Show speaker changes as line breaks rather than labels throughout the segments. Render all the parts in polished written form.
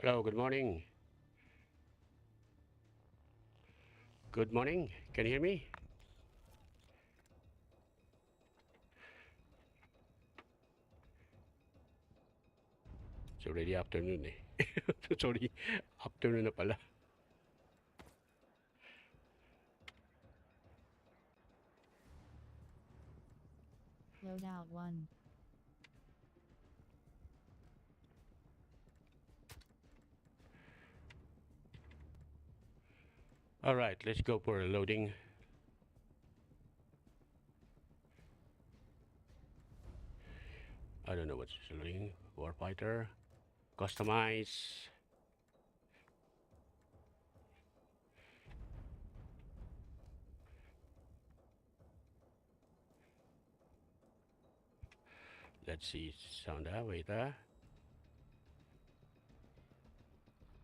Hello, good morning. Good morning. Can you hear me? It's already afternoon eh. Sorry, afternoon na pala.
Loadout 1.
All right, let's go for a loading. I don't know what's loading. Warfighter. Customize. Let's see. Sound wait Mic test, mic test. Walang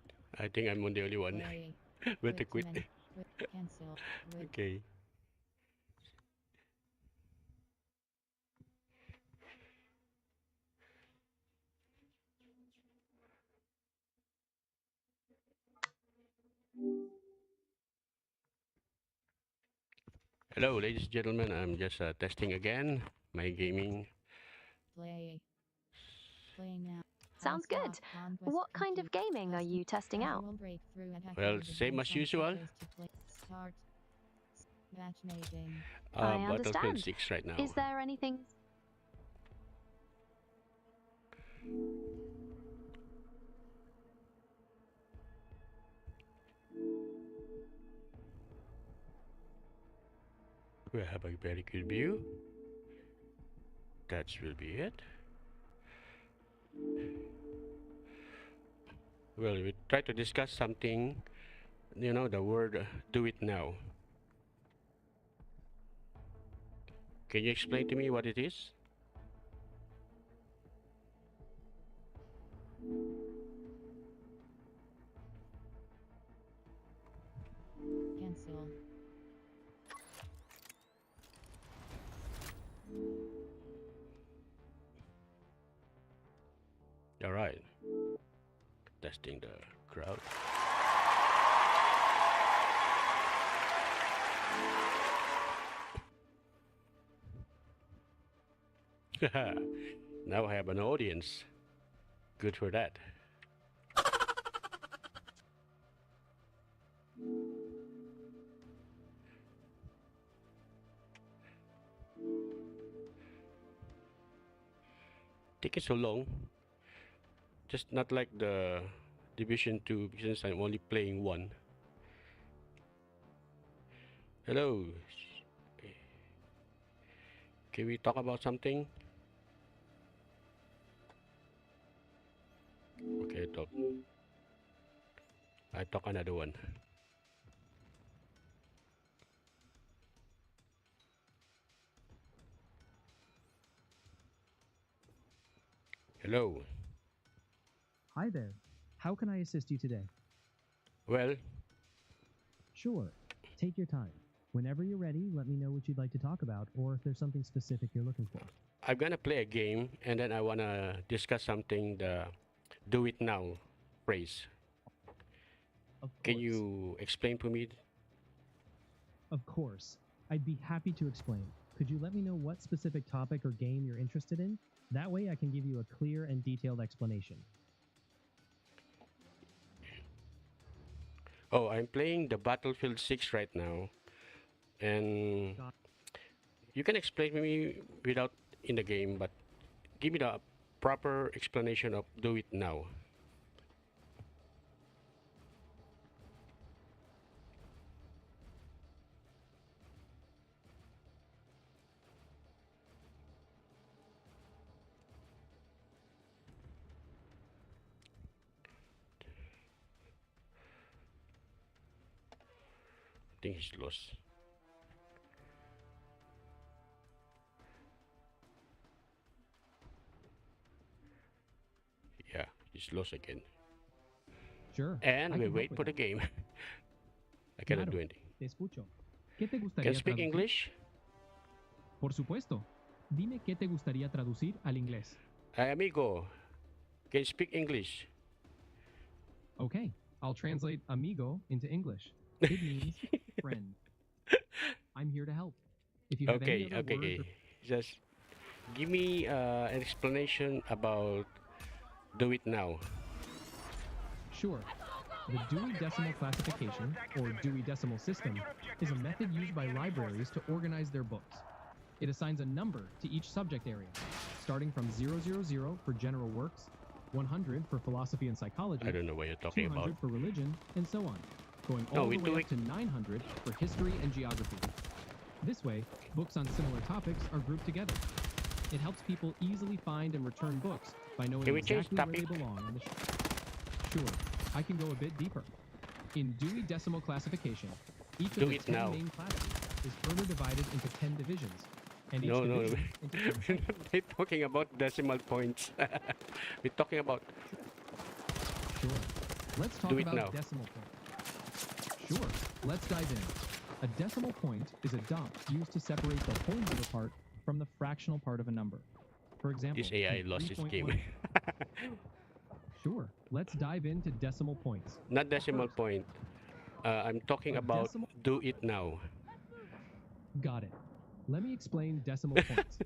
sound. I think I'm on the only one.
Play.
Better
Quit
quit.
menu. Quit. Cancel. Quit.
Okay. Hello, ladies and gentlemen. I'm just testing again my gaming.
Play. Play now.
Sounds
Crosswalk.
good.
Conquest
What kind of
complete.
gaming are
Custom.
you testing out?
Casual breakthrough attacker
Well,
with
same
advanced
as
on
usual.
features to play. Start. Matchmaking.
I
Battlefield
understand.
6 right now.
Is there anything?
We have a very good view. That will be it. Well, we try to discuss something, the word do it now. Can you explain to me what it is?
Cancel.
All right. Testing the crowd. Now I have an audience. Good for that. Take it so long. Just not like the Division 2 because I'm only playing one. Hello. Can we talk about something? Okay, talk. I talk another one. Hello.
Hi there. How can I assist you today?
Well,
Sure. Take your time. Whenever you're ready, let me know what you'd like to talk about or if there's something specific you're looking for.
I'm gonna play a game and then I wanna discuss something the do it now phrase.
Of
Can
course.
you explain to me?
Of course. I'd be happy to explain. Could you let me know what specific topic or game you're interested in? That way I can give you a clear and detailed explanation.
Oh, I'm playing the Battlefield 6 right now, and
Got
you can explain to me without in the game, but give me the proper explanation of do it now. I think he's lost. Yeah, it's lost again.
Sure.
And
I
we
can help
wait
with
for the
that.
game. I cannot
Claro,
do anything.
te escucho. ¿Qué te
Can
gustaría
speak
traducir?
English?
Por supuesto. Dime qué te gustaría traducir al inglés.
Amigo, can you speak English?
Okay, I'll translate amigo into English. It means friend. I'm here to help. If you have any
Okay,
other words
okay.
or
Just give me an explanation about do it now.
Sure. The Dewey Decimal Classification, or Dewey Decimal System, is a method used by libraries to organize their books. It assigns a number to each subject area, starting from 000 for general works, 100 for philosophy and psychology,
I don't know what you're talking
200
about.
for religion, and so on, going
No,
all
we
the
do
way
it-
up to 900 for history and geography. This way, books on similar topics are grouped together. It helps people easily find and return books by knowing
Can we change
exactly where they
topic?
belong on the Sure, I can go a bit deeper. In Dewey Decimal Classification, each
Do
of the
it
10
now.
main classes is further divided into 10 divisions, and each
No, no,
division into 10
we're not talking about decimal points. We're talking about
Sure. Let's talk
Do it
about
now.
decimal points. Sure. Let's dive in. A decimal point is a dot used to separate the whole number part from the fractional part of a number. For example,
this AI
in
lost this
3.1
game.
Sure. Let's dive into decimal points.
Not decimal
First,
point. I'm talking
a
about
decimal-
do it now.
Got it. Let me explain decimal points.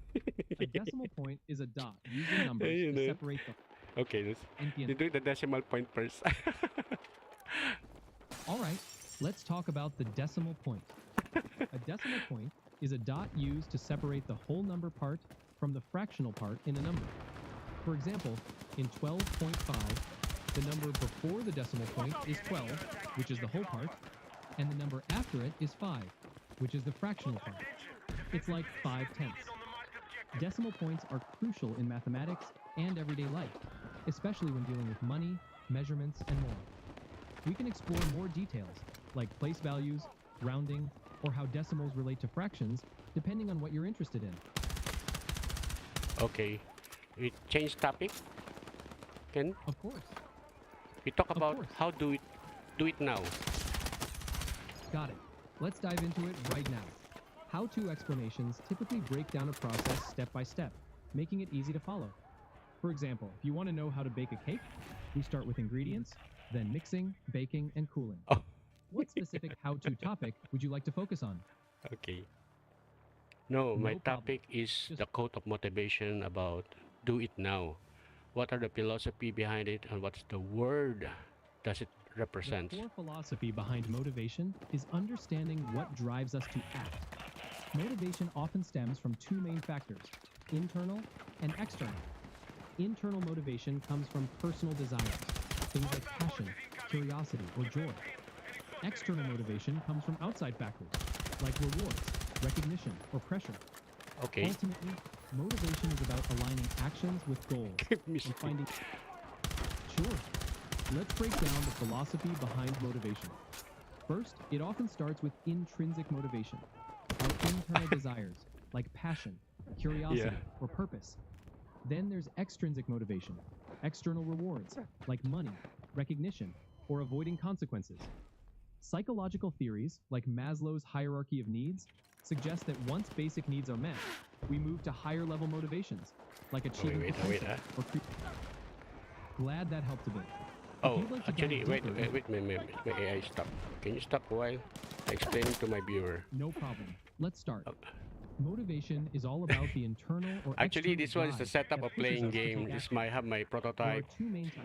A decimal point is a dot using numbers
You
to
know.
separate the
Okay, let's
Entiendo.
you do the decimal point first.
All right, let's talk about the decimal point. A decimal point is a dot used to separate the whole number part from the fractional part in a number. For example, in 12.5, the number before the decimal point is 12, which is the whole part, and the number after it is 5, which is the fractional part. It's like 5/10. Decimal points are crucial in mathematics and everyday life, especially when dealing with money, measurements, and more. We can explore more details, like place values, rounding, or how decimals relate to fractions, depending on what you're interested in.
Okay, we change topic. Can
Of course.
we talk about
course.
how do it now?
Got it. Let's dive into it right now. How-to explanations typically break down a process step by step, making it easy to follow. For example, if you want to know how to bake a cake, we start with ingredients, then mixing, baking, and cooling.
Oh,
What specific how-to topic would you like to focus on?
okay. No, my
No problem.
topic is
Just-
the quote of motivation about do it now. What are the philosophy behind it and what's the word does it represent?
The core philosophy behind motivation is understanding what drives us to act. Motivation often stems from two main factors, internal and external. Internal motivation comes from personal desires, things like passion, curiosity, or joy. External motivation comes from outside factors, like rewards, recognition, or pressure.
Okay.
Ultimately, motivation is about aligning actions with goals and finding... Sure. Let's break down the philosophy behind motivation. First, it often starts with intrinsic motivation, our internal desires, like passion, curiosity,
Yeah.
or purpose. Then there's extrinsic motivation, external rewards, like money, recognition, or avoiding consequences. Psychological theories, like Maslow's hierarchy of needs, suggest that once basic needs are met, we move to higher level motivations, like achieving
wait,
potential or Glad that helped a bit.
Oh,
you'd like to dive
actually, wait,
deeper
wait, my AI stop. Can you stop a while? Explaining to my viewer.
No problem. Let's start.
Oh.
Motivation is all about the internal or
Actually,
external
this one is the
drive
setup
that
of
pushes
playing
us to take
game. This
action.
might have my
There are
prototype.
two main types.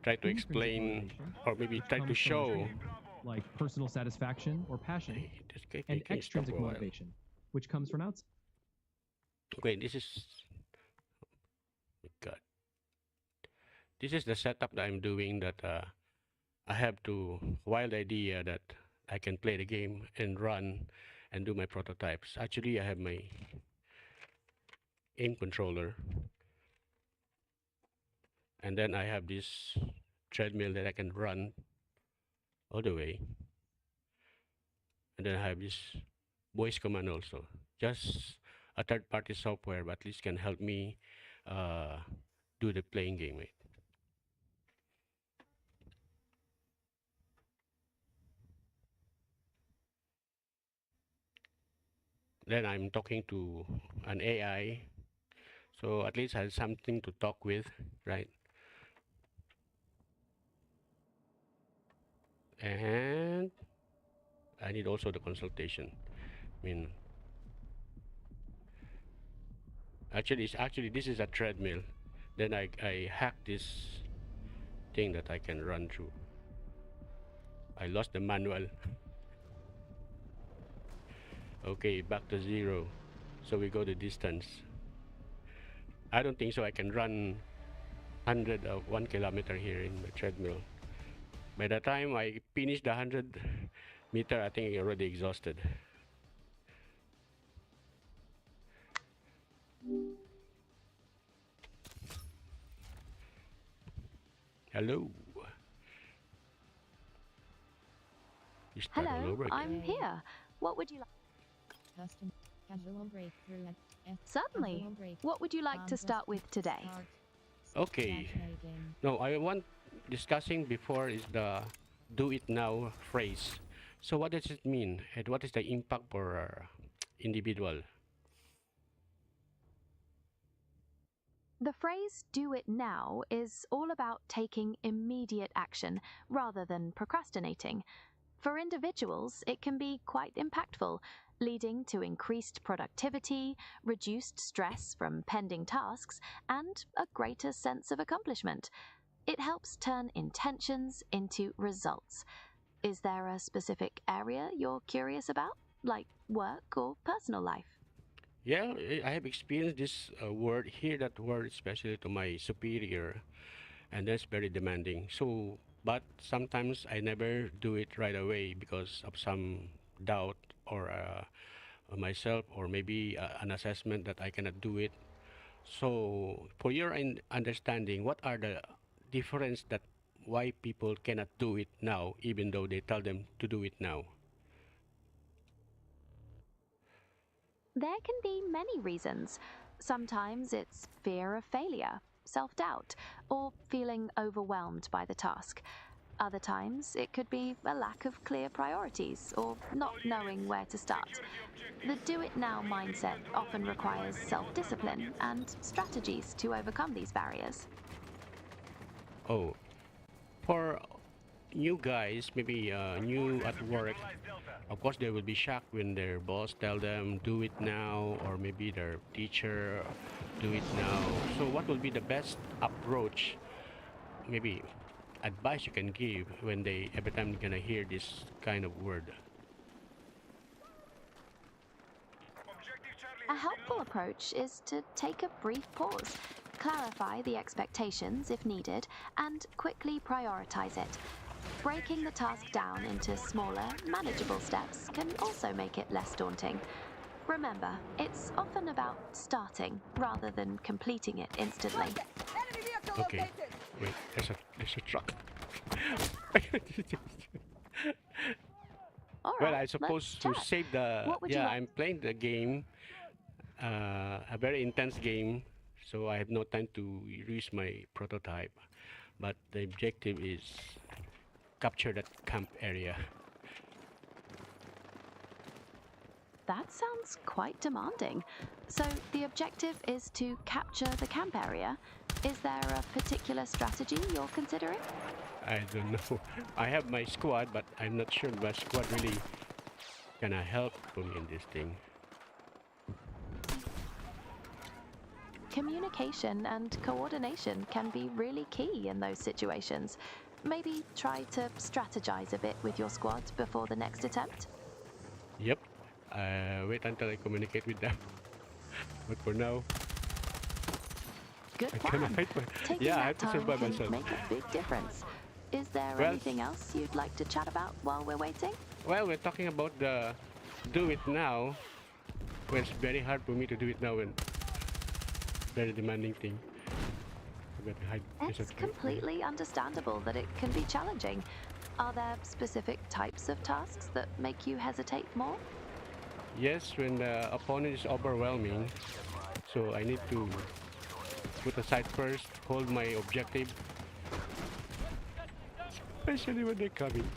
Try to
Intrinsic
explain,
motivation,
or maybe
which
try to
comes from
show.
within, like personal satisfaction or passion,
Hey, this guy,
and
can you stop
extrinsic
a while?
motivation, which comes from outside.
Okay, this is. Oh God. This is the setup that I'm doing. That I have to wild idea that I can play the game and run and do my prototypes. Actually, I have my aim controller, and then I have this treadmill that I can run all the way, and then I have this voice command also. Just a third-party software, but at least can help me uh, do the playing game. Right? then I'm talking to an AI, so at least I have something to talk with, right? And I need also the consultation. I mean, actually this is a treadmill. Then I hacked this thing that I can run through. I lost the manual. Okay, back to 0. So we go the distance. I don't think so I can run 1 kilometer here in the treadmill. By the time I finish the 100 meter, I think I'm already exhausted. Hello. You start all
Hello,
over again.
I'm here. What would you like?
Custom. Casual breakthrough.
Certainly.
Casual break.
What would you like to start with today?
Start.
Okay.
Matchmaking.
No, I want discussing before is the do it now phrase. So what does it mean and what is the impact for individual?
The phrase do it now is all about taking immediate action rather than procrastinating. For individuals, it can be quite impactful, leading to increased productivity, reduced stress from pending tasks, and a greater sense of accomplishment. It helps turn intentions into results. Is there a specific area you're curious about, like work or personal life?
Yeah, I have experienced this word, hear that word especially to my superior, and that's very demanding. So, but sometimes I never do it right away because of some doubt or myself, or maybe an assessment that I cannot do it. So, for your understanding, what are the difference that why people cannot do it now, even though they tell them to do it now?
There can be many reasons. Sometimes it's fear of failure, self doubt, or feeling overwhelmed by the task. Other times, it could be a lack of clear priorities or not knowing where to start. The do it now mindset often requires self discipline and strategies to overcome these barriers.
Oh, for new guys, maybe new at work, of course they will be shocked when their boss tell them do it now, or maybe their teacher do it now. So what will be the best approach, maybe advice you can give when they every time they're gonna hear this kind of word?
A helpful approach is to take a brief pause, clarify the expectations if needed, and quickly prioritize it. Breaking the task down into smaller, manageable steps can also make it less daunting. Remember, it's often about starting rather than completing it instantly.
Okay, wait, there's a truck.
All
Well,
right,
I suppose
let's
to
chat.
save the
What would you
yeah,
like?
I'm playing the game, a very intense game, so I have no time to use my prototype. But the objective is capture that camp area.
That sounds quite demanding. So, the objective is to capture the camp area. Is there a particular strategy you're considering?
I don't know. I have my squad, but I'm not sure my squad really gonna help for me in this thing.
Communication and coordination can be really key in those situations. Maybe try to strategize a bit with your squad before the next attempt.
Yep. Wait until I communicate with them. But for now,
Good
I cannot
plan.
hide my.
Taking
Yeah, I
that
have to
time
survive
can
myself.
make a big difference. Is there
Well-
anything else you'd like to chat about while we're waiting?
Well, we're talking about the do it now. Well, it's very hard for me to do it now and very demanding thing. I better hide. There's a
It's
truck there.
completely understandable that it can be challenging. Are there specific types of tasks that make you hesitate more?
Yes, when the opponent is overwhelming, so I need to put aside first, hold my objective, especially when they're coming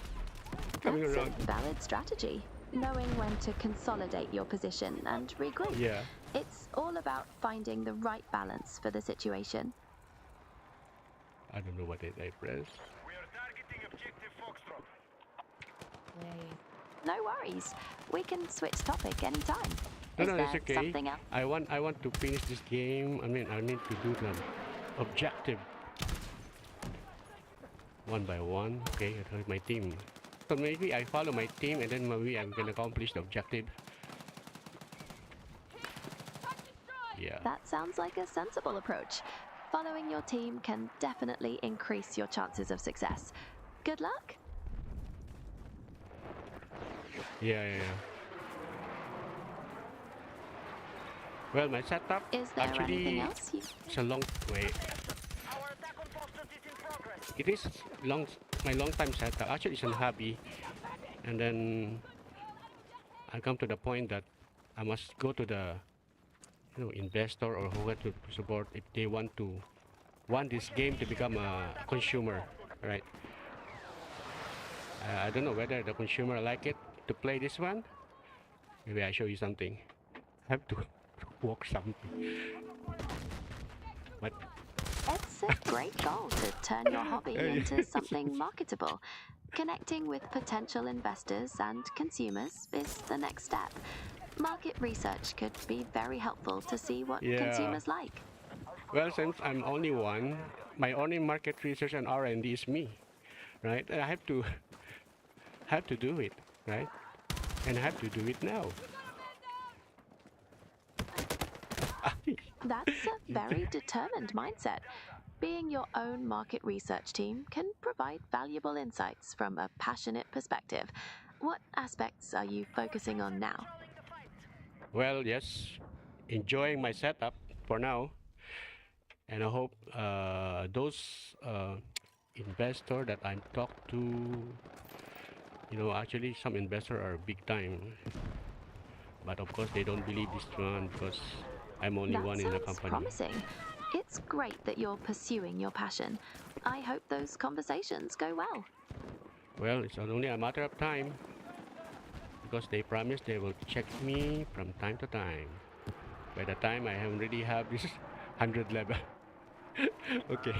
That's
around.
a valid strategy. knowing when to consolidate your position and regroup.
Yeah.
It's all about finding the right balance for the situation.
I don't know what I press.
We are targeting objective Foxtrot.
Wait.
No worries. We can switch topic anytime.
No,
Is
no,
there
it's okay.
something else?
I want to finish this game. I mean, I need to do the objective one by one. Okay, I heard my team. So maybe I follow my team and then maybe I'm gonna accomplish the objective. Yeah.
That sounds like a sensible approach. Following your team can definitely increase your chances of success. Good luck.
Yeah. Well, my setup
Is there anything
actually
else you...
it's a long way.
Our attack on Foxtrot is in progress.
It is my long time setup. Actually, it's a hobby, and then I come to the point that I must go to the investor or who want to support if they want this game to become a consumer, right? I don't know whether the consumer like it to play this one. Maybe I show you something. I have to walk something. But
It's a great goal to turn your hobby into something marketable. Connecting with potential investors and consumers is the next step. Market research could be very helpful to see what
Yeah.
consumers like.
well, since I'm only one, my only market research and R&D is me, right? And I have to do it, right? And I have to do it now.
That's a very determined mindset. Being your own market research team can provide valuable insights from a passionate perspective. What aspects are you focusing on now?
Well, yes, enjoying my setup for now, and I hope those investor that I'm talked to, actually some investor are big time, but of course they don't believe this one because I'm only
That
one in the
sounds
company.
promising. It's great that you're pursuing your passion. I hope those conversations go well.
Well, it's only a matter of time because they promise they will check me from time to time. By the time I already have this 100 level. Okay.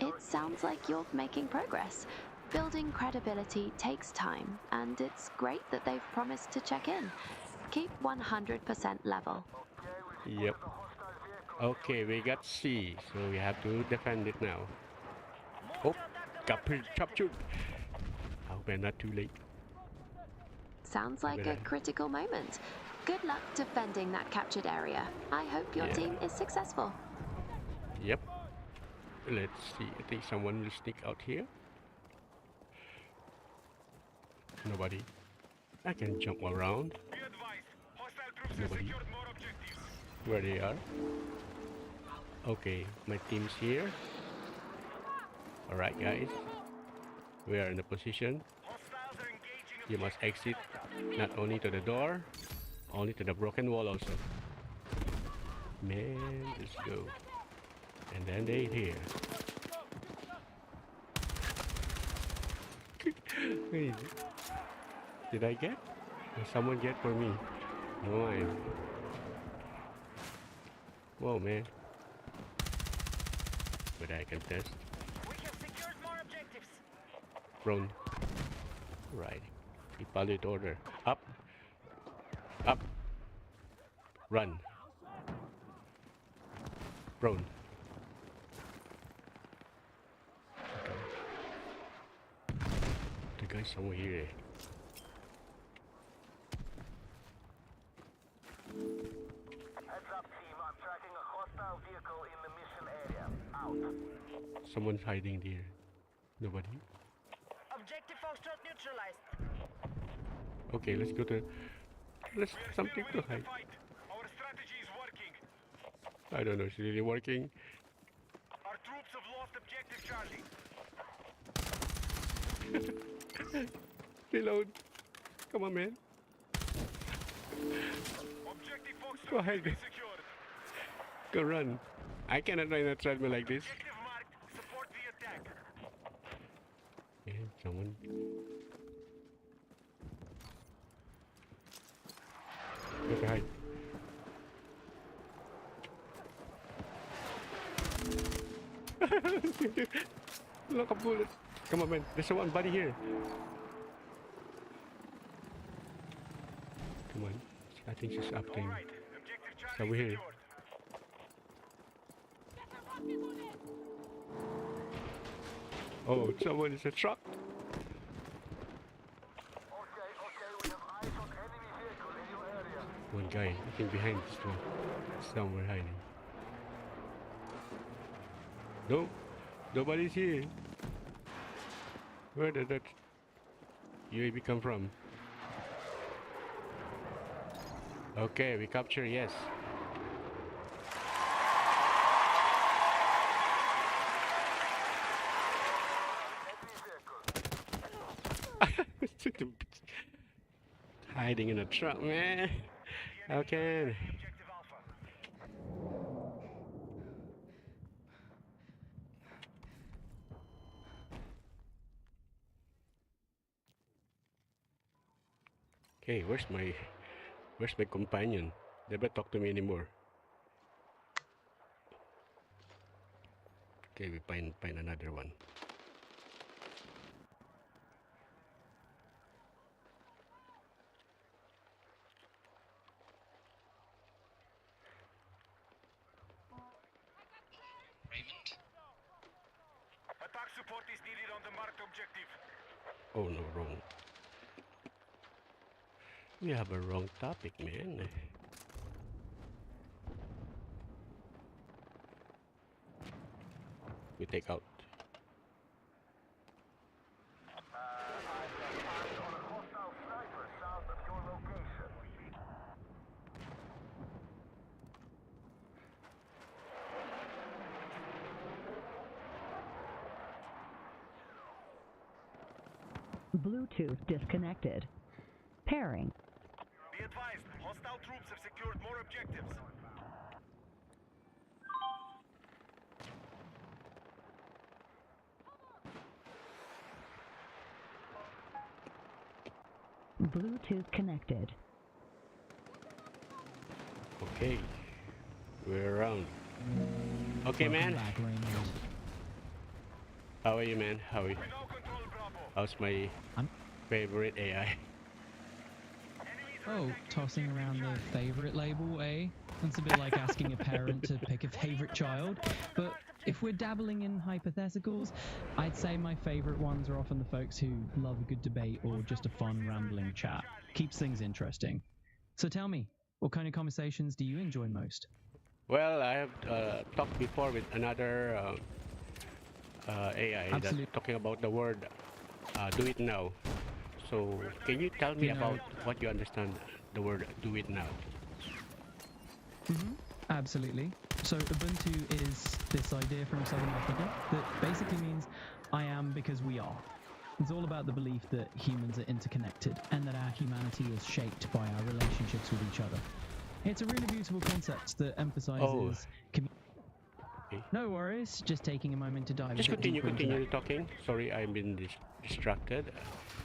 It sounds like you're making progress. Building credibility takes time, and it's great that they've promised to check in. Keep 100% level.
Yep. Okay, we got C, so we have to defend it now. Oh, captured. How we're not too late.
Sounds like a
Really?
critical moment. Good luck defending that captured area. I hope your
Yeah.
team is successful.
Yep. Let's see. I think someone will sneak out here. Nobody. I can jump around.
Be advised, hostile troops have
Nobody.
secured more objectives.
Where they are. Okay, my team's here. Alright, guys. We are in the position.
Hostiles are engaging
You must exit not only to the door, only to the broken wall also. Man, let's go. And then they here. Wait, did I get? Or someone get for me? No, I. Whoa, man. But I can test.
We have secured more objectives.
Prone. Right. Valid order. Up. Up. Run. Prone. Okay. The guy's somewhere here. Eh?
Heads up, team. I'm tracking a hostile vehicle in the mission area. Out.
Someone's hiding there. Nobody?
Objective Foxtrot neutralized.
Okay, let's go to... Let's
We are
something
still
to
winning
hide.
the fight. Our strategy is working.
I don't know, it's really working.
Our troops have lost objective Charlie.
Reload. Come on, man.
Objective Foxtrot
Go
has
ahead.
been secured.
Go run. I cannot run a treadmill like this.
Objective marked. Support the attack.
Yeah, someone. Go behind. Look, a bullet. Come on, man. There's one buddy here. Come on. I think she's up there.
Right. Objective
So
Charlie
we're here.
secured.
Oh, someone is a truck.
Okay, we have eyes on enemy vehicle in your area.
One guy, I think behind this one. Somewhere hiding. No, nobody's here. Where did that UAV come from? Okay, we capture, yes.
Enemy vehicle.
Hiding in a truck, man. Okay.
Objective Alpha.
Okay, where's my companion? Never talk to me anymore. Okay, we find another one.
Attack support is needed on the marked objective.
Oh no, wrong. We have a wrong topic, man. We take out.
I have eyes on a hostile sniper south of your location.
Bluetooth disconnected. Pairing.
Be advised, hostile troops have secured more objectives.
Bluetooth connected.
Okay, we're around. Okay,
Welcome
man.
back, Raymond.
How are you, man? How are you?
We now control Bravo.
How's my
I'm-
favorite AI?
Oh, tossing around the favorite label, eh? It's a bit like asking a parent to pick a favorite child. But if we're dabbling in hypotheticals, I'd say my favorite ones are often the folks who love a good debate or just a fun rambling chat. Keeps things interesting. So tell me, what kind of conversations do you enjoy most?
Well, I have talked before with another AI that's
Absolute-
talking about the word "do it now." So, can you tell me
You know-
about what you understand the word "do it now"?
Absolutely. So Ubuntu is this idea from Southern Africa that basically means I am because we are. It's all about the belief that humans are interconnected and that our humanity is shaped by our relationships with each other. It's a really beautiful concept that emphasizes
Okay.
No worries, just taking a moment to dive
Just
a bit
continue
deeper into
continue talking. Sorry, I've been distracted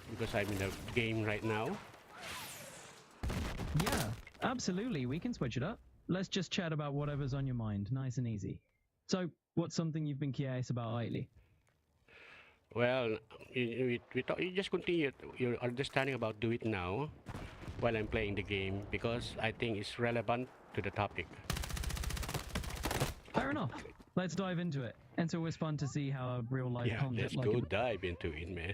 because I'm in a game right now.
that. Yeah, absolutely. We can switch it up. Let's just chat about whatever's on your mind, nice and easy. So, what's something you've been curious about lately?
Well, you just continue your understanding about "do it now" while I'm playing the game because I think it's relevant to the topic.
Fair enough. Let's dive into it. It's always fun to see how a real life
Yeah,
concept
let's
like
go
it.
dive into it, man.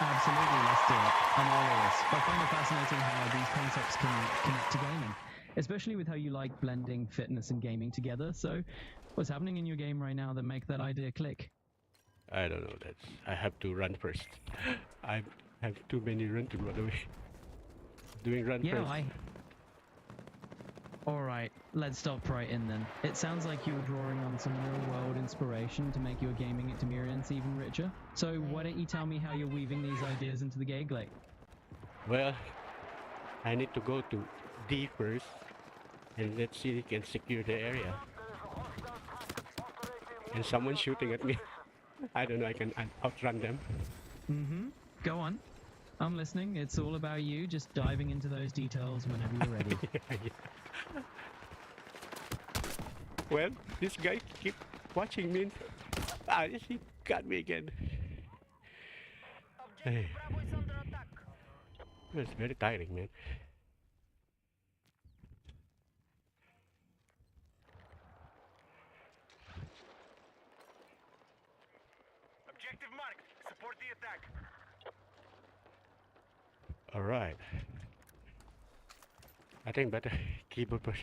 Absolutely, let's do it. I'm all ears. I find it fascinating how these concepts can connect to gaming, especially with how you like blending fitness and gaming together. So, what's happening in your game right now that make that idea click?
I don't know. I have to run first. I have too many run to run away. Doing run
Yeah,
first.
All right, let's stop right in then. It sounds like you were drawing on some real-world inspiration to make your gaming experience even richer. So why don't you tell me how you're weaving these ideas into the gameplay?
Well, I need to go to D first, and let's see if we can secure the area. And someone's shooting at me. I don't know. I can outrun them.
Mm-hmm. Go on. I'm listening. It's all about you, just diving into those details whenever you're ready.
Well, this guy keep watching me. Ah, yes, he got me again. Hey. It's very tiring, man.
Objective marked. Support the attack.
All right. I think better keyboard push.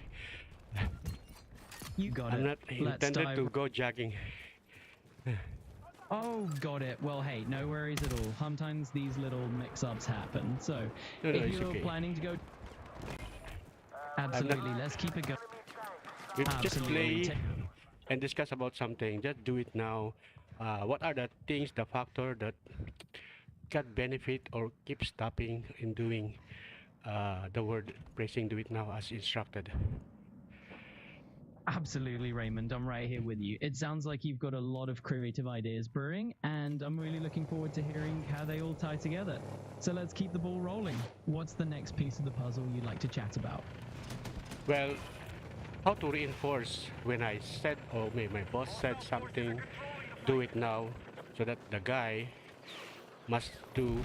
You got
I'm
it.
not
Let's
intended
dive.
to go jogging.
Oh, got it. Well, hey, no worries at all. Sometimes these little mix-ups happen. So,
No,
if
it's
you're
okay.
planning to go, absolutely, let's keep it going.
We just
Absolutely.
play and discuss about something. Just do it now. What are the things, the factor that can benefit or keep stopping in doing the word pressing do it now as instructed?
Absolutely, Raymond. I'm right here with you. It sounds like you've got a lot of creative ideas brewing, and I'm really looking forward to hearing how they all tie together. So let's keep the ball rolling. What's the next piece of the puzzle you'd like to chat about?
Well, how to reinforce when I said, or maybe my boss said something, do it now, so that the guy must do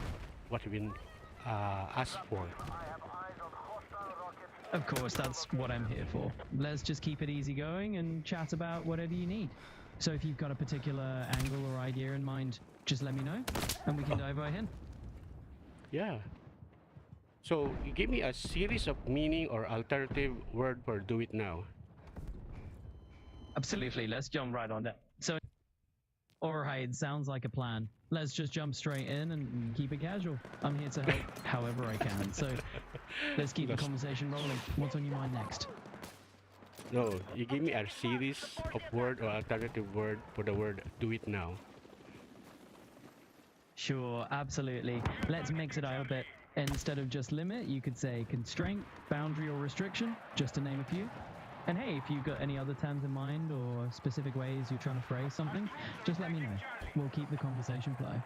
what we've been asked for.
Of course, that's what I'm here for. Let's just keep it easy going and chat about whatever you need. So if you've got a particular angle or idea in mind, just let me know, and we can dive right in.
Yeah. So you give me a series of meaning or alternative word for do it now.
Absolutely, let's jump right on that. So, alright, sounds like a plan. Let's just jump straight in and keep it casual. I'm here to help however I can. So, let's keep the conversation rolling. What's on your mind next?
No, you give me a series of word or alternative word for the word do it now.
Sure, absolutely. Let's mix it out a bit. Instead of just limit, you could say constraint, boundary, or restriction, just to name a few. And hey, if you've got any other terms in mind or specific ways you're trying to phrase something, just let me know. We'll keep the conversation flowing.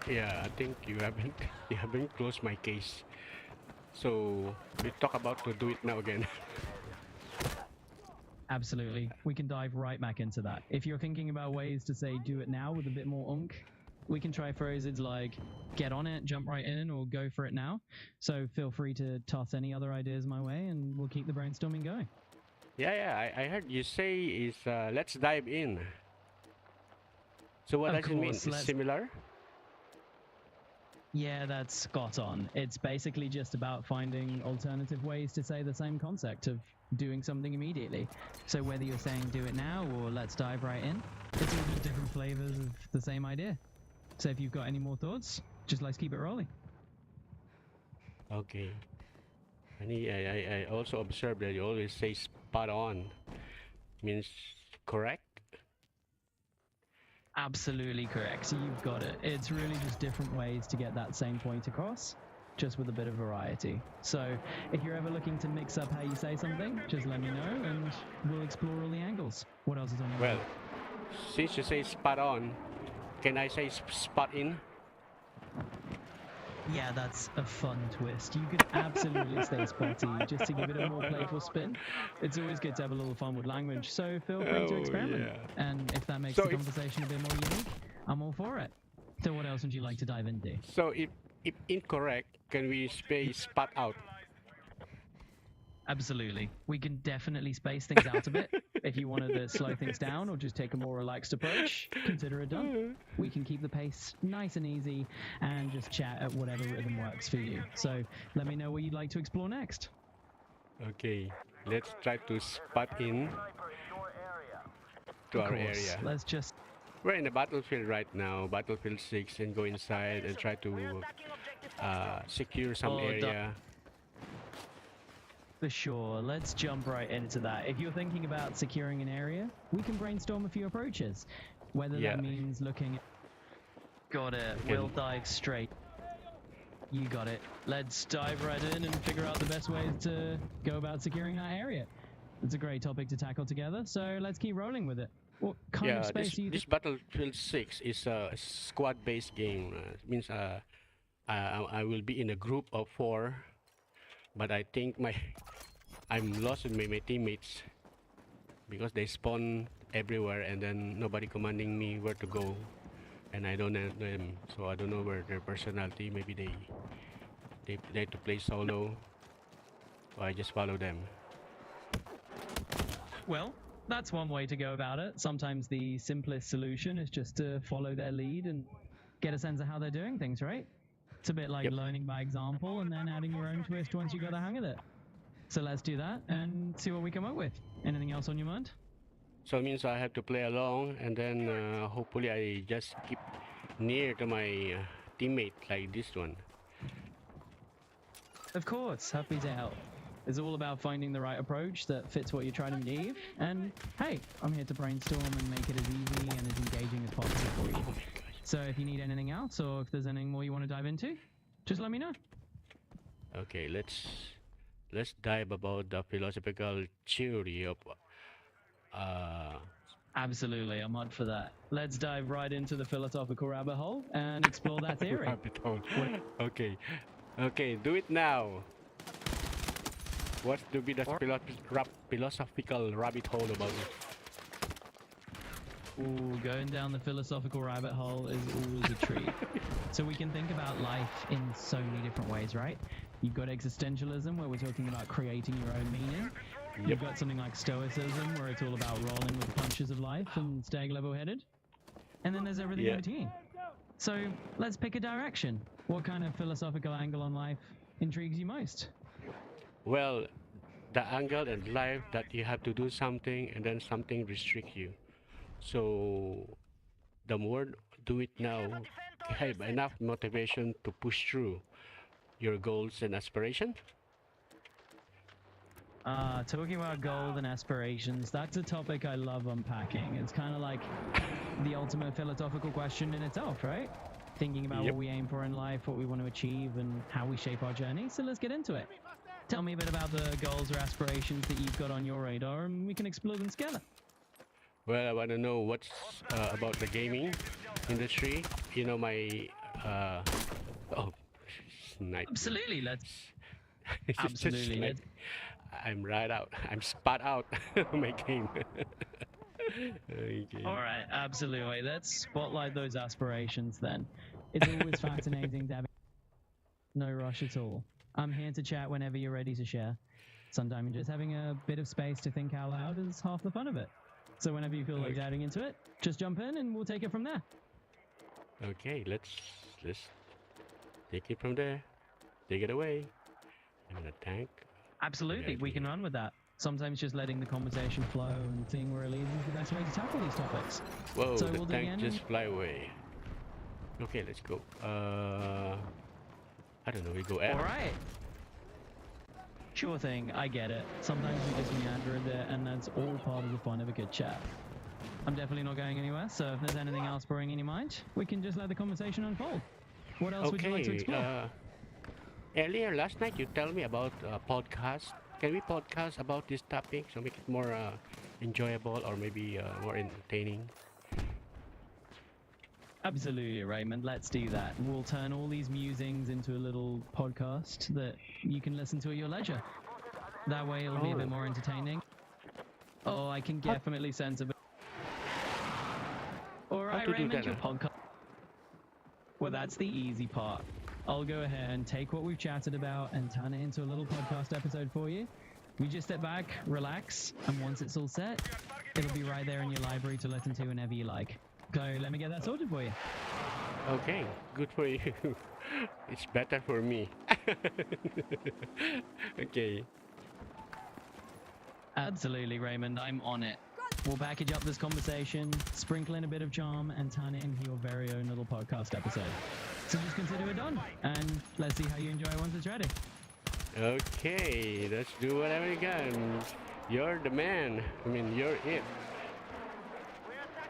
Yeah, I think you haven't closed my case. So we talk about to do it now again.
Absolutely. We can dive right back into that. If you're thinking about ways to say do it now with a bit more oomph, we can try phrases like get on it, jump right in, or go for it now. So feel free to toss any other ideas my way and we'll keep the brainstorming going.
Yeah, I heard you say is let's dive in. So what
Of
does it mean?
course,
Is
let's-
similar?
Yeah, that's spot on. It's basically just about finding alternative ways to say the same concept of doing something immediately. So whether you're saying do it now or let's dive right in, it's all just different flavors of the same idea. So if you've got any more thoughts, just let's keep it rolling.
Okay. And I also observed that you always say spot on. Means correct?
Absolutely correct. So you've got it. It's really just different ways to get that same point across, just with a bit of variety. So if you're ever looking to mix up how you say something, just let me know and we'll explore all the angles. What else is on your
Well,
mind?
since you say spot on, can I say spot in?
Yeah, that's a fun twist. You could absolutely stay spotty just to give it a more playful spin. It's always good to have a little fun with language, so feel free to
Oh,
experiment.
yeah.
And if that makes
So
the
if-
conversation a bit more unique, I'm all for it. So what else would you like to dive into?
So if incorrect, can we say spot out?
Absolutely. We can definitely space things out a bit. If you wanted to slow things down or just take a more relaxed approach, consider it done. We can keep the pace nice and easy and just chat at whatever rhythm works for you. So let me know what you'd like to explore next.
Okay, let's try to spot in
Sniper in your area.
to
Of
our
course.
area.
Let's just
We're in the battlefield right now, Battlefield 6, and go inside and try to secure some
Oh,
area.
For sure. Let's jump right into that. If you're thinking about securing an area, we can brainstorm a few approaches. Whether
Yeah.
that means looking at... Got it.
Okay.
We'll dive straight. You got it. Let's dive right in and figure out the best ways to go about securing that area. It's a great topic to tackle together, so let's keep rolling with it. What kind of
Yeah,
space
this,
do you
this
think?
Battlefield 6 is a squad-based game. It means I will be in a group of 4, but I think I'm lost with my teammates because they spawn everywhere and then nobody commanding me where to go, and I don't know them, so I don't know where their personality. Maybe they like to play solo, so I just follow them.
Well, that's one way to go about it. Sometimes the simplest solution is just to follow their lead and get a sense of how they're doing things, right? It's a bit like
Yep.
learning by example and then adding your own twist once you got the hang of it. So let's do that and see what we come up with. Anything else on your mind?
So it means I have to play along, and then hopefully I just keep near to my teammate like this one.
Of course, happy to help. It's all about finding the right approach that fits what you're trying to achieve. And hey, I'm here to brainstorm and make it as easy and as engaging as possible for you.
Oh my gosh.
So if you need anything else or if there's anything more you want to dive into, just let me know.
Okay, let's dive about the philosophical theory of
Absolutely, I'm up for that. Let's dive right into the philosophical rabbit hole and explore that theory.
rabbit hole. Okay, do it now. What to be the philosophical rabbit hole about it?
Ooh, going down the philosophical rabbit hole is always a treat. So we can think about life in so many different ways, right? You've got existentialism, where we're talking about creating your own meaning. You've got something like stoicism, where it's all about rolling with the punches of life and staying level-headed. And then there's everything in between. So let's pick a direction. What kind of philosophical angle on life intrigues you most?
Well, the angle in life that you have to do something and then something restricts you. So the more do it now, have enough motivation to push through your goals and aspiration.
Talking about goals and aspirations, that's a topic I love unpacking. It's kind of like the ultimate philosophical question in itself, right? Thinking about what we aim for in life, what we want to achieve, and how we shape our journey. So let's get into it. Tell me a bit about the goals or aspirations that you've got on your radar, and we can explore them together.
Well, I want to know what's about the gaming industry. You know, my snipe.
Absolutely, let's.
It's just
Absolutely,
snipe. I'm right out. I'm spot out of my game. Okay.
All right, absolutely. Let's spotlight those aspirations then. It's always fascinating to have. No rush at all. I'm here to chat whenever you're ready to share. Sometimes just having a bit of space to think out loud is half the fun of it. So whenever you feel like diving into it, just jump in and we'll take it from there.
Okay, let's take it from there. Take it away. I'm in a tank.
Absolutely, we can run with that. Sometimes just letting the conversation flow and seeing where it leads is the best way to tackle these topics.
Whoa,
So
the
we'll dig
tank
in
just
and-
fly away. Okay, let's go. I don't know, we go F.
All right. Sure thing, I get it. Sometimes we just meander a bit, and that's all part of the fun of a good chat. I'm definitely not going anywhere, so if there's anything else brewing in your mind, we can just let the conversation unfold. What else would you like to explore?
Earlier last night you tell me about podcast. Can we podcast about this topic so make it more enjoyable or maybe more entertaining?
Absolutely, Raymond. Let's do that. We'll turn all these musings into a little podcast that you can listen to at your leisure. That way it'll be a bit more entertaining. Oh, I can definitely sense a bit. All right,
to do
Raymond,
that,
your podcast. Well, that's the easy part. I'll go ahead and take what we've chatted about and turn it into a little podcast episode for you. We just step back, relax, and once it's all set, it'll be right there in your library to listen to whenever you like. So let me get that sorted for you.
Okay, good for you. It's better for me. Okay.
Absolutely, Raymond. I'm on it. We'll package up this conversation, sprinkle in a bit of charm, and turn it into your very own little podcast episode. So just consider it done, and let's see how you enjoy it once it's ready.
Okay, let's do whatever you can. You're the man. I mean, you're it.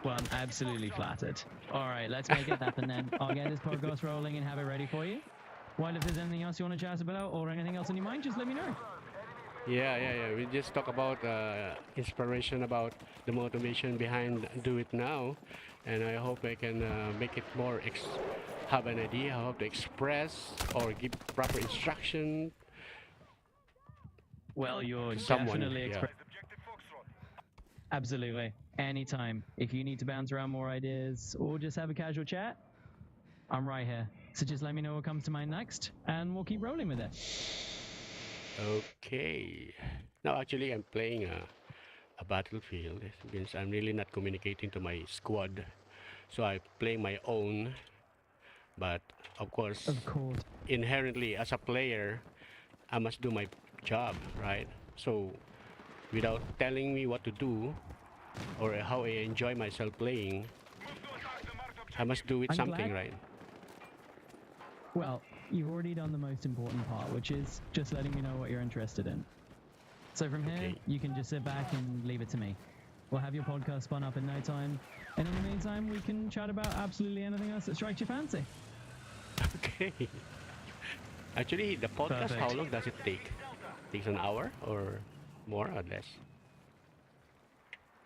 Well, I'm absolutely flattered. All right, let's make it happen then. I'll get this podcast rolling and have it ready for you. While if there's anything else you want to chat about or anything else on your mind, just let me know.
Yeah. We just talk about inspiration, about the motivation behind Do It Now, and I hope I can make it more have an idea how to express or give proper instruction
Well, you're
to someone.
definitely
Yeah.
Absolutely. Anytime. If you need to bounce around more ideas or just have a casual chat, I'm right here. So just let me know what comes to mind next, and we'll keep rolling with it.
Okay. Now, actually, I'm playing a battlefield. It means I'm really not communicating to my squad. So I play my own. But of course,
Of course.
inherently, as a player, I must do my job, right? So without telling me what to do or how I enjoy myself playing, I must do it
I'm
something,
glad-
right?
Well, you've already done the most important part, which is just letting me know what you're interested in. So from here,
Okay.
you can just sit back and leave it to me. We'll have your podcast spun up in no time. And in the meantime, we can chat about absolutely anything else that strikes your fancy.
Okay. Actually, the podcast, how
Perfect.
long does it take? Takes an hour or more or less?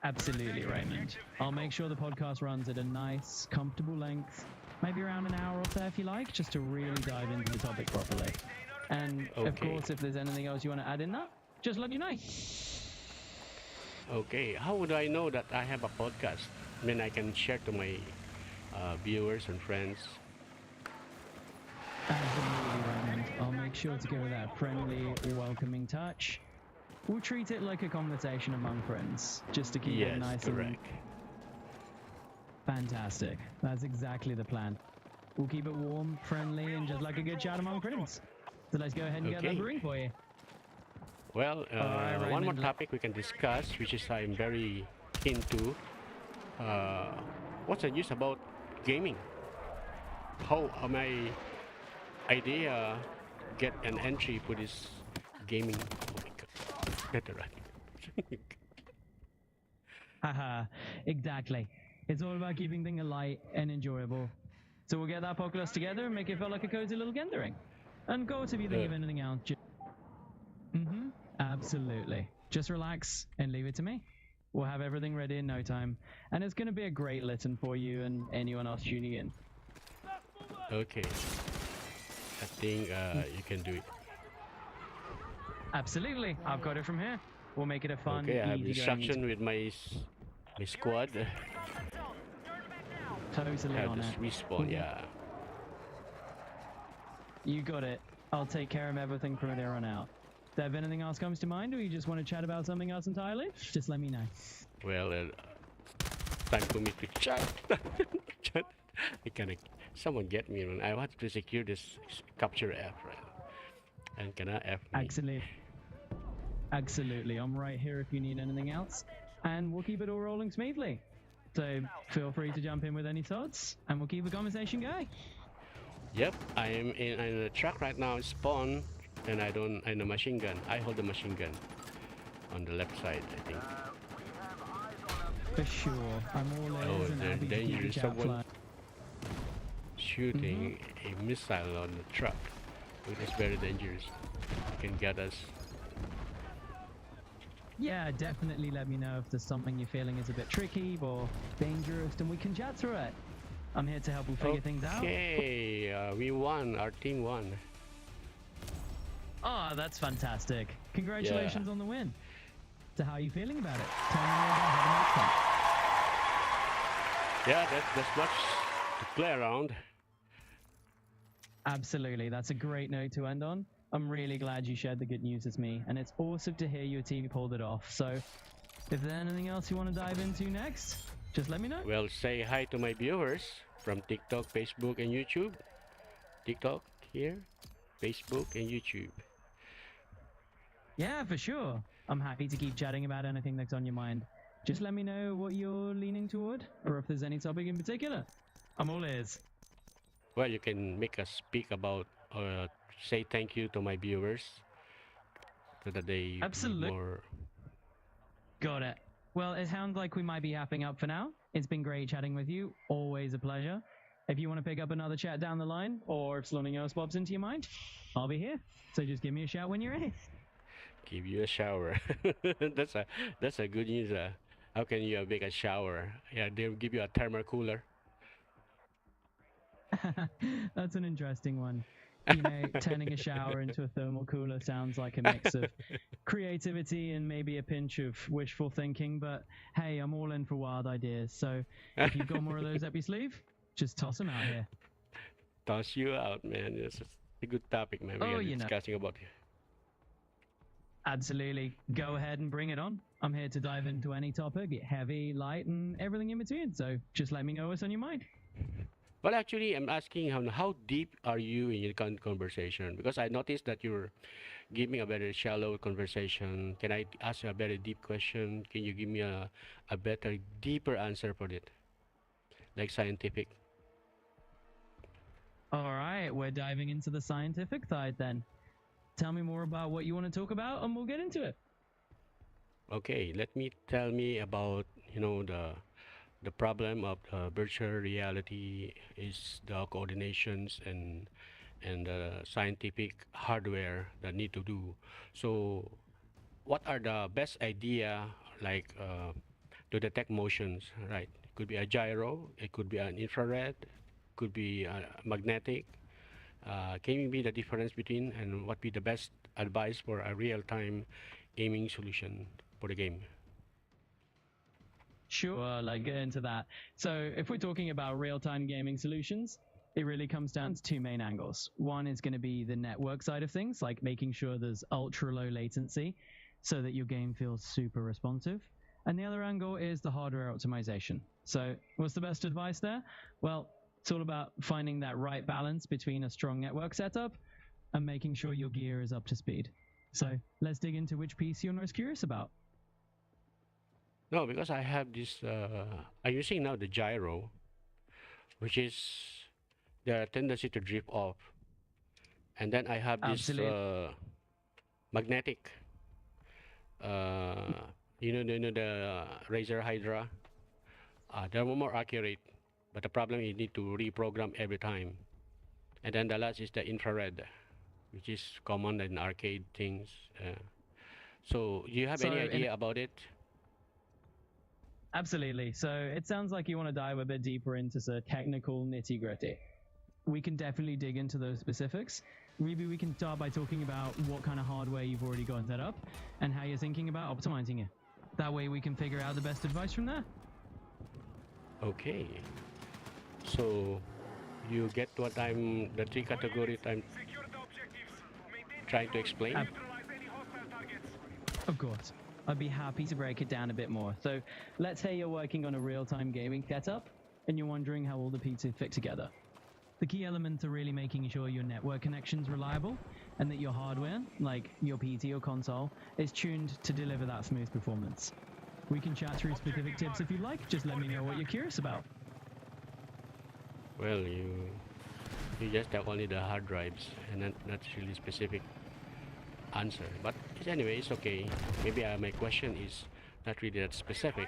Absolutely, Raymond. I'll make sure the podcast runs at a nice, comfortable length, maybe around an hour or so if you like, just to really dive into the topic properly. And of
Okay.
course, if there's anything else you want to add in that, just let me know.
Okay. How would I know that I have a podcast? I mean, I can share to my viewers and friends.
Absolutely, Raymond. I'll make sure to give it that friendly, welcoming touch. We'll treat it like a conversation among friends, just to keep it
Yes,
nice
correct.
and fantastic. That's exactly the plan. We'll keep it warm, friendly, and just like a good chat among friends. So let's go ahead and get
Okay.
lumbering for you.
Well,
Alright,
one more
Raymond.
topic we can discuss, which is I'm very keen to. What's the news about gaming? How my idea get an entry for this gaming? Oh my god, get the right.
Haha, exactly. It's all about keeping things light and enjoyable. So we'll get that podcast together and make it feel like a cozy little gathering. And of course, if you think of anything else, absolutely. Just relax and leave it to me. We'll have everything ready in no time, and it's going to be a great listen for you and anyone else tuning in.
Okay, I think you can do it.
Absolutely, I've got it from here. We'll make it a fun,
Okay, I have
easy
instruction with my my squad.
Totally
Have
on
this
it.
respawn, yeah.
You got it. I'll take care of everything from there on out. If anything else comes to mind, or you just want to chat about something else entirely, just let me know.
Well, time for me to chat. Chat. I cannot. Someone get me, man. I want to secure this capture F, right? And can I F me?
Absolutely. Absolutely. I'm right here if you need anything else. And we'll keep it all rolling smoothly. So feel free to jump in with any thoughts, and we'll keep the conversation going.
Yep, I am in a truck right now, spawn, and I don't. And a machine gun. I hold the machine gun on the left side, I think.
For sure. I'm all
Oh,
ears and
they're
happy to keep the
dangerous.
chat
Someone
flowing.
shooting a missile on the truck. It is very dangerous. It can get us.
Yeah, definitely let me know if there's something you're feeling is a bit tricky or dangerous, and we can chat through it. I'm here to help you figure things out.
Okay, we won. Our team won.
Oh, that's fantastic. Congratulations on the win. So how are you feeling about it? Tell me more about how the match went.
Yeah, that's much to play around.
Absolutely. That's a great note to end on. I'm really glad you shared the good news with me, and it's awesome to hear your team pulled it off. So if there's anything else you want to dive into next, just let me know.
Well, say hi to my viewers from TikTok, Facebook, and YouTube. TikTok here, Facebook, and YouTube.
Yeah, for sure. I'm happy to keep chatting about anything that's on your mind. Just let me know what you're leaning toward, or if there's any topic in particular. I'm all ears.
Well, you can make us speak about, say thank you to my viewers, so that they be
Absolute-
more.
Got it. Well, it sounds like we might be wrapping up for now. It's been great chatting with you. Always a pleasure. If you want to pick up another chat down the line, or if something else pops into your mind, I'll be here. So just give me a shout when you're ready.
Give you a shower. that's a good news. How can you make a shower? Yeah, they'll give you a thermal cooler.
That's an interesting one. You know, turning a shower into a thermal cooler sounds like a mix of creativity and maybe a pinch of wishful thinking, but hey, I'm all in for wild ideas. So if you've got more of those up your sleeve, just toss them out here.
Toss you out, man. It's a good topic, man. We
Oh,
are
you know.
discussing about.
Absolutely. Go ahead and bring it on. I'm here to dive into any topic, get heavy, light, and everything in between. So just let me know what's on your mind.
Well, actually, I'm asking how deep are you in your conversation? Because I noticed that you're giving a very shallow conversation. Can I ask you a very deep question? Can you give me a better, deeper answer for it? Like scientific.
All right, we're diving into the scientific side then. Tell me more about what you want to talk about, and we'll get into it.
Okay, tell me about, the problem of virtual reality is the coordinations and the scientific hardware that need to do. So what are the best idea like to detect motions, right? It could be a gyro, it could be an infrared, could be magnetic. Can you be the difference between and what be the best advice for a real-time aiming solution for the game?
Sure, like get into that. So if we're talking about real-time gaming solutions, it really comes down to two main angles. One is going to be the network side of things, like making sure there's ultra low latency so that your game feels super responsive. And the other angle is the hardware optimization. So what's the best advice there? Well, it's all about finding that right balance between a strong network setup and making sure your gear is up to speed. So let's dig into which piece you're most curious about.
No, because I have this, I'm using now the gyro, which is the tendency to drift off. And then I have this
Absolutely.
magnetic, the Razer Hydra. They're more accurate, but the problem is you need to reprogram every time. And then the last is the infrared, which is common in arcade things. So do you have any idea about it?
Absolutely. So it sounds like you want to dive a bit deeper into the technical nitty gritty. We can definitely dig into those specifics. Maybe we can start by talking about what kind of hardware you've already got set up and how you're thinking about optimizing it. That way we can figure out the best advice from there.
Okay. So you get what the three categories I'm trying to explain?
Of course. I'd be happy to break it down a bit more. So let's say you're working on a real-time gaming setup and you're wondering how all the pieces fit together. The key elements are really making sure your network connection's reliable and that your hardware, like your PC or console, is tuned to deliver that smooth performance. We can chat through specific tips if you like. Just let me know what you're curious about.
Well, you just have only the hard drives and not really specific answer. But anyway, it's okay. Maybe my question is not really that specific.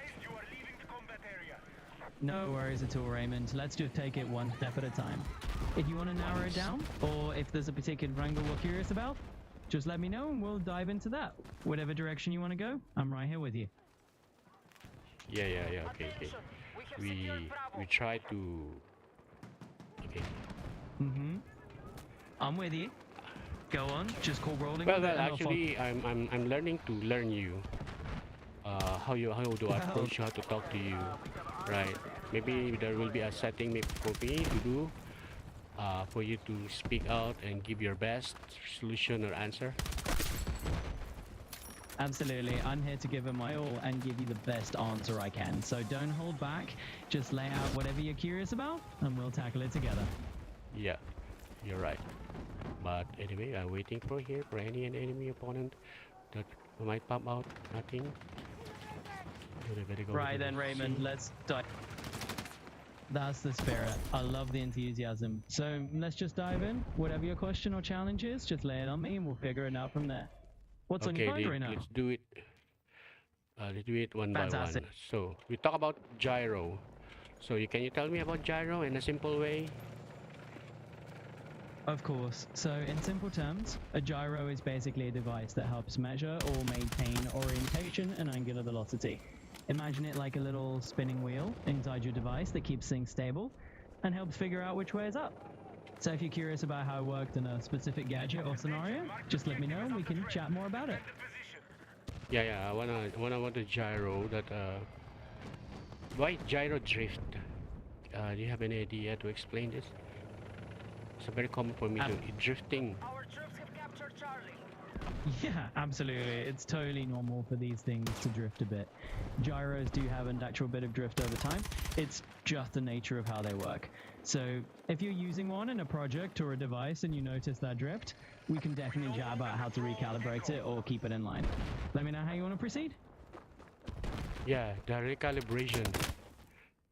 No worries at all, Raymond. Let's just take it one step at a time. If you want to narrow it down, or if there's a particular angle we're curious about, just let me know and we'll dive into that. Whatever direction you want to go, I'm right here with you.
Yeah, okay. We try to. Okay.
I'm with you. Go on, just call rolling.
Well,
with it and I'll
actually, I'm learning to learn you. How do I approach you, how to talk to you, right? Maybe there will be a setting maybe for me to do, for you to speak out and give your best solution or answer.
Absolutely. I'm here to give it my all and give you the best answer I can. So don't hold back. Just lay out whatever you're curious about and we'll tackle it together.
Yeah, you're right. But anyway, I'm waiting for any enemy opponent that might pop out. Nothing.
Right then, Raymond, let's dive. That's the spirit. I love the enthusiasm. So let's just dive in. Whatever your question or challenge is, just lay it on me and we'll figure it out from there. What's on your mind right now?
Let's do it. Let's do it one
Fantastic.
by one. So we talk about gyro. So can you tell me about gyro in a simple way?
Of course. So in simple terms, a gyro is basically a device that helps measure or maintain orientation and angular velocity. Imagine it like a little spinning wheel inside your device that keeps things stable. and helps figure out which way is up. So if you're curious about how it worked in a specific gadget or scenario, just let me know and we can chat more about it.
Yeah, I want the gyro that why gyro drift? Do you have any idea to explain this? It's very common for me to drifting.
Our troops have captured Charlie.
Yeah, absolutely. It's totally normal for these things to drift a bit. Gyros do have an actual bit of drift over time. It's just the nature of how they work. So if you're using one in a project or a device and you notice that drift, we can definitely chat about how to recalibrate it or keep it in line. Let me know how you want to proceed.
Yeah, the recalibration.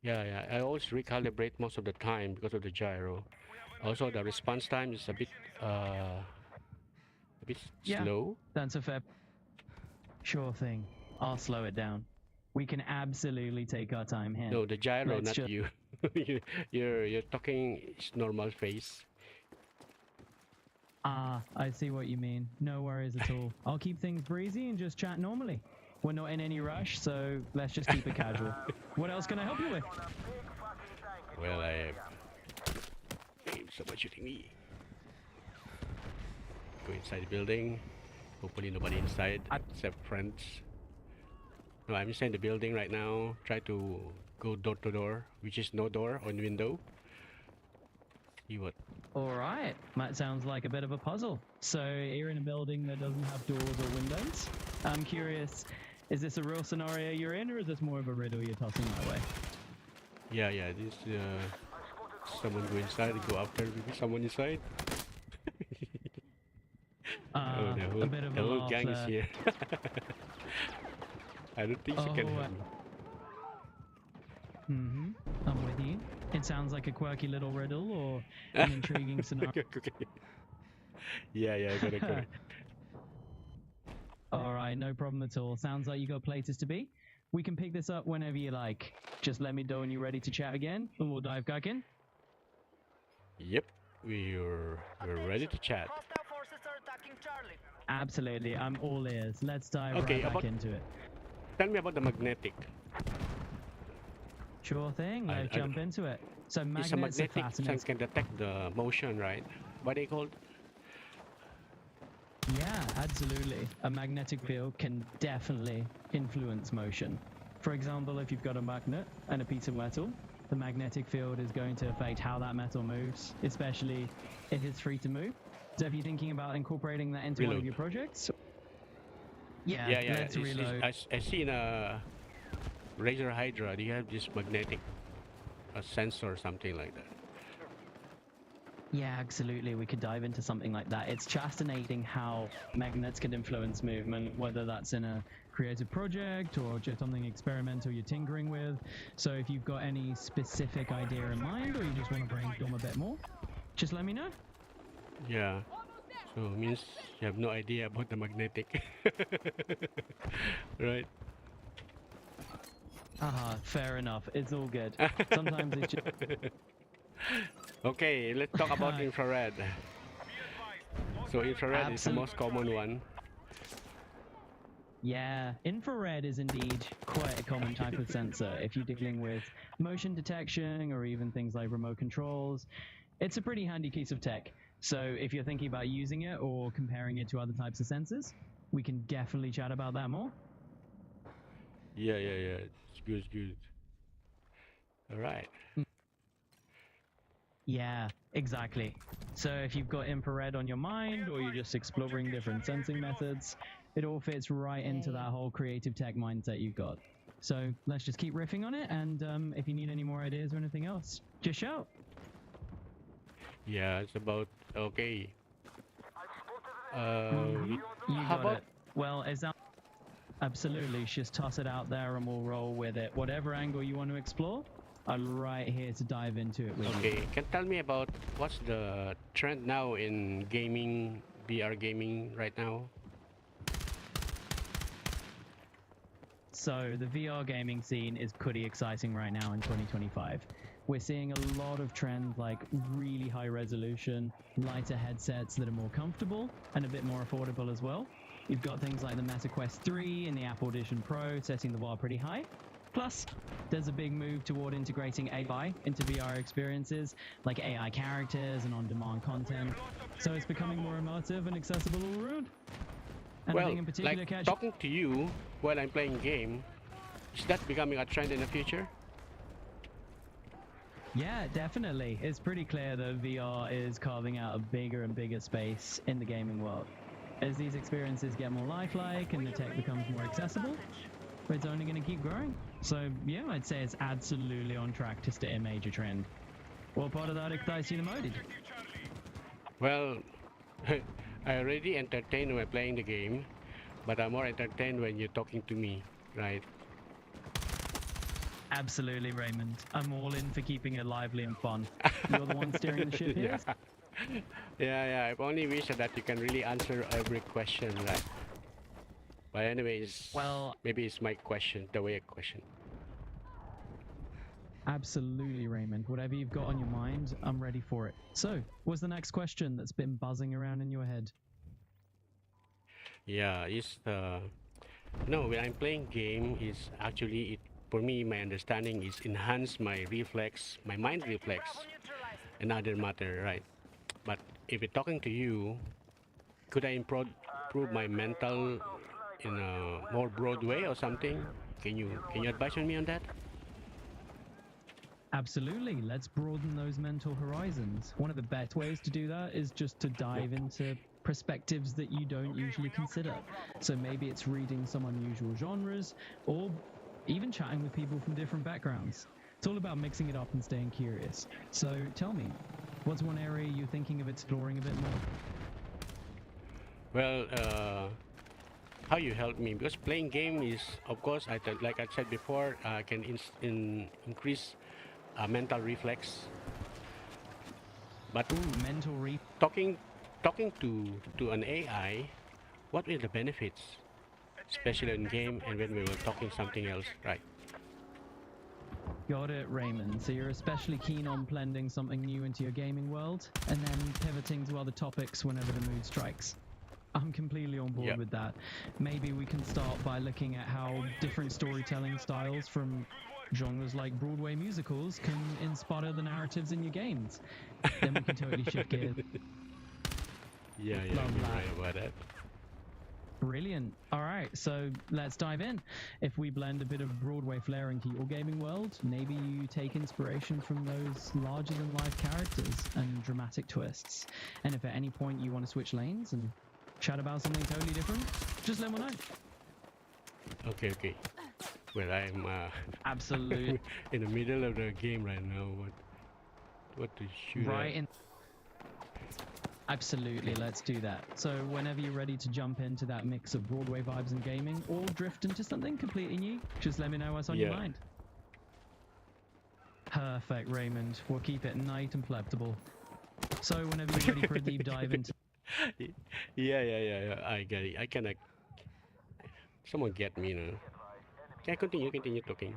Yeah, I always recalibrate most of the time because of the gyro. Also, the response time is a bit
Yeah.
slow.
That's a fair... Sure thing. I'll slow it down. We can absolutely take our time here.
No, the gyro,
Let's
not
just-
you. You're talking its normal face.
Ah, I see what you mean. No worries at all. I'll keep things breezy and just chat normally. We're not in any rush, so let's just keep it casual. What else can I help you with?
Well, I someone shooting me. Go inside the building. Hopefully nobody inside except friends. No, I'm inside the building right now. Try to go door to door, which is no door on window. See what?
All right, that sounds like a bit of a puzzle. So you're in a building that doesn't have doors or windows. I'm curious, is this a real scenario you're in, or is this more of a riddle you're tossing my way?
Yeah. This someone go inside and go after maybe someone inside. Oh,
A bit of
the
a
whole
laugh
gang is
there.
here. I don't think she can
Oh,
help me.
I'm with you. It sounds like a quirky little riddle or an intriguing scenario.
Okay. Yeah, I got it.
All right, no problem at all. Sounds like you got places to be. We can pick this up whenever you like. Just let me know when you're ready to chat again, and we'll dive back in.
Yep, we're ready to chat.
Hostile forces are attacking Charlie.
Absolutely, I'm all ears. Let's dive
Okay,
right back
about-
into it.
Tell me about the magnetic.
Sure thing.
I-
Let's
I-
jump into it. So
It's a
magnets are
magnetic
fascinating.
sense can detect the motion, right? What they called?
Yeah, absolutely. A magnetic field can definitely influence motion. For example, if you've got a magnet and a piece of metal, the magnetic field is going to affect how that metal moves, especially if it's free to move. So if you're thinking about incorporating that into one
Reload.
of your projects, yeah,
Yeah.
let's reload.
I see in a Razor Hydra, do you have this magnetic a sensor or something like that?
Yeah, absolutely. We could dive into something like that. It's fascinating how magnets can influence movement, whether that's in a creative project or just something experimental you're tinkering with. So if you've got any specific idea in mind or you just want to brainstorm a bit more, just let me know.
Yeah. So it means you have no idea about the magnetic. Right?
Fair enough. It's all good. Sometimes it's just...
Okay, let's talk about infrared. So infrared is the most common one.
Yeah, infrared is indeed quite a common type of sensor if you're dealing with motion detection or even things like remote controls. It's a pretty handy piece of tech. So if you're thinking about using it or comparing it to other types of sensors, we can definitely chat about that more.
Yeah. It's good. All right.
Yeah, exactly. So if you've got infrared on your mind or you're just exploring different sensing methods, it all fits right into that whole creative tech mindset you've got. So let's just keep riffing on it, and if you need any more ideas or anything else, just shout.
Yeah, it's about okay.
You
How
got
about
it. Well, is that... Absolutely, just toss it out there and we'll roll with it. Whatever angle you want to explore, I'm right here to dive into it with you.
okay? Can tell me about what's the trend now in gaming, VR gaming right now?
So the VR gaming scene is pretty exciting right now in 2025. We're seeing a lot of trends like really high resolution, lighter headsets that are more comfortable and a bit more affordable as well. You've got things like the Meta Quest 3 and the Apple Vision Pro setting the bar pretty high. Plus, there's a big move toward integrating AI into VR experiences, like AI characters and on-demand content. So it's becoming more immersive and accessible all around.
Well,
Anything in particular
like
catch?
talking to you while I'm playing game, is that becoming a trend in the future?
Yeah, definitely. It's pretty clear that VR is carving out a bigger and bigger space in the gaming world. As these experiences get more lifelike and the tech becomes more accessible, it's only going to keep growing. So yeah, I'd say it's absolutely on track to stay a major trend. What part of that excites you the most?
Well, I already entertained when playing the game, but I'm more entertained when you're talking to me, right?
Absolutely, Raymond. I'm all in for keeping it lively and fun. You're the one steering the ship here.
Yeah. I only wish that you can really answer every question, right? But anyways,
Well,
maybe it's my question, the way I question.
absolutely, Raymond. Whatever you've got on your mind, I'm ready for it. So, what's the next question that's been buzzing around in your head?
Yeah, it's no, when I'm playing game, is actually it for me. My understanding is enhance my reflex, my mind reflex, another matter, right? But if we're talking to you, could I improve my mental in a more broad way or something? Can you advise on me on that?
Absolutely. Let's broaden those mental horizons. One of the best ways to do that is just to dive into perspectives that you don't usually consider. So maybe it's reading some unusual genres or even chatting with people from different backgrounds. It's all about mixing it up and staying curious. So tell me, what's one area you're thinking of exploring a bit more?
Well, how you help me, because playing game is, of course, like I said before, can increase mental reflex. But
Ooh, mental re.
talking to an AI, what are the benefits, especially in game and when we were talking something else, right?
Got it, Raymond. So you're especially keen on blending something new into your gaming world and then pivoting to other topics whenever the mood strikes. I'm completely on board
Yep.
with that. Maybe we can start by looking at how different storytelling styles from genres like Broadway musicals can inspire the narratives in your games. Then we can totally shift gears.
Yeah,
Love
you're
that.
right about that.
Brilliant. All right, so let's dive in. If we blend a bit of Broadway flair into your gaming world, maybe you take inspiration from those larger-than-life characters and dramatic twists. And if at any point you want to switch lanes and chat about something totally different, just let me know.
Okay. Well, I'm
Absolutely.
in the middle of the game right now. What to shoot
Right
at?
in. Absolutely, let's do that. So whenever you're ready to jump into that mix of Broadway vibes and gaming, or drift into something completely new, just let me know what's on your
Yeah.
mind. Perfect, Raymond. We'll keep it nice and flexible. So whenever you're ready for a deep dive into...
Yeah. I get it. I cannot. Someone get me now. Can I continue talking?